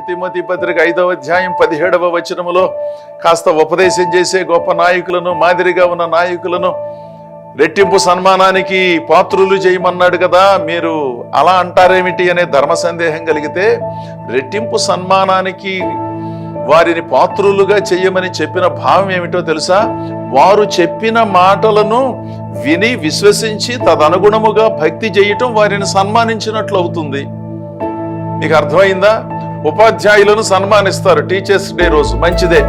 Timothy పత్రిక 5వ అధ్యాయం 17వ వచనములో కాస్త ఉపదేశం చేసే గొప్ప నాయకులను, మాదిరిగా ఉన్న నాయకులను రెట్టింపు సన్మానానికి పాత్రులు చేయమన్నాడు కదా, మీరు అలా అంటారేమిటి అనే ధర్మ సందేహం కలిగితే, రెట్టింపు సన్మానానికి వారిని పాత్రులుగా చెయ్యమని చెప్పిన భావం ఏమిటో తెలుసా? వారు చెప్పిన మాటలను విని విశ్వసించి తదనుగుణముగా భక్తి చేయటం వారిని సన్మానించినట్లు అవుతుంది. మీకు అర్థమైందా? ఉపాధ్యాయులను సన్మానిస్తారు టీచర్స్ డే రోజు, మంచిదే,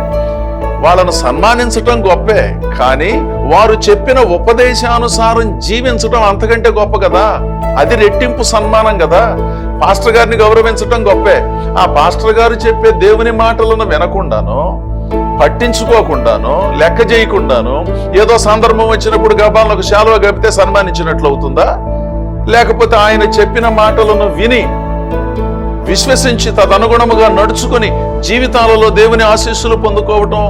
వాళ్ళను సన్మానించటం గొప్పే, కానీ వారు చెప్పిన ఉపదేశానుసారం జీవించటం అంతకంటే గొప్ప కదా. అది రెట్టింపు సన్మానం కదా. పాస్టర్ గారిని గౌరవించటం గొప్పే, ఆ పాస్టర్ గారు చెప్పే దేవుని మాటలను వినకుండాను, పట్టించుకోకుండాను, లెక్క చేయకుండాను, ఏదో సందర్భం వచ్చినప్పుడు గబాలను ఒక శాలువా గప్పితే సన్మానించినట్లు అవుతుందా? లేకపోతే ఆయన చెప్పిన మాటలను విని విశ్వసించి తదనుగుణముగా నడుచుకుని జీవితాలలో దేవుని ఆశీస్సులు పొందుకోవటం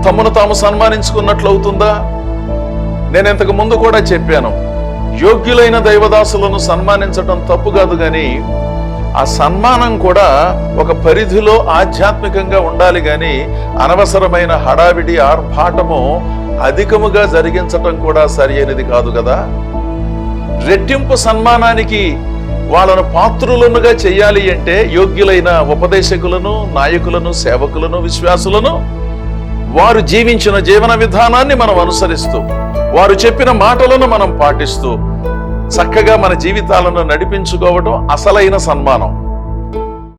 తమను తాము సన్మానించుకున్నట్లు అవుతుందా? నేను ఇంతకు ముందు కూడా చెప్పాను, యోగ్యులైన దైవదాసులను సన్మానించటం తప్పు కాదు, కానీ ఆ సన్మానం కూడా ఒక పరిధిలో ఆధ్యాత్మికంగా ఉండాలి, కానీ అనవసరమైన హడావిడి ఆర్భాటము అధికముగా జరిగించటం కూడా సరి అయినది కాదు కదా. రెట్టింపు సన్మానానికి వాళ్ళను పాత్రులనుగా చెయ్యాలి అంటే యోగ్యులైన ఉపదేశకులను, నాయకులను, సేవకులను, విశ్వాసులను వారు జీవించిన జీవన విధానాన్ని మనం అనుసరిస్తూ, వారు చెప్పిన మాటలను మనం పాటిస్తూ చక్కగా మన జీవితాలను నడిపించుకోవడం అసలైన సన్మానం.